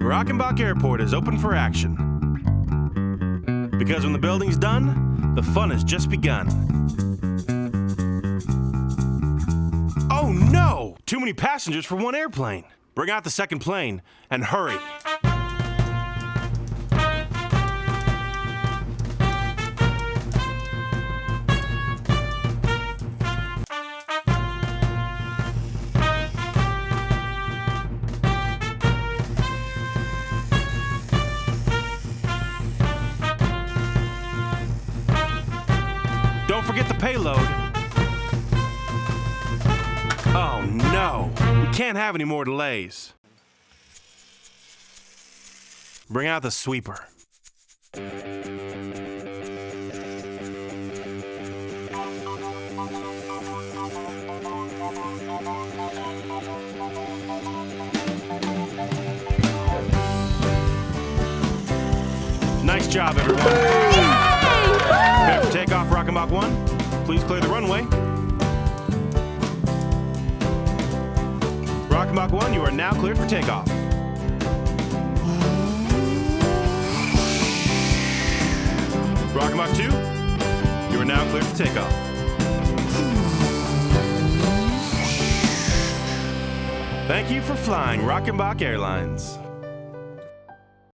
Rockenbach Airport is open for action. Because when the building's done, the fun has just begun. Oh no! Too many passengers for one airplane. Bring out the second plane and hurry. Don't forget the payload. Oh no, we can't have any more delays. Bring out the sweeper. Nice job, everyone. Prepare for takeoff, Rockenbach 1. Please clear the runway. Rockenbach 1, you are now cleared for takeoff. Rockenbach 2, you are now cleared for takeoff. Thank you for flying Rockenbach Airlines.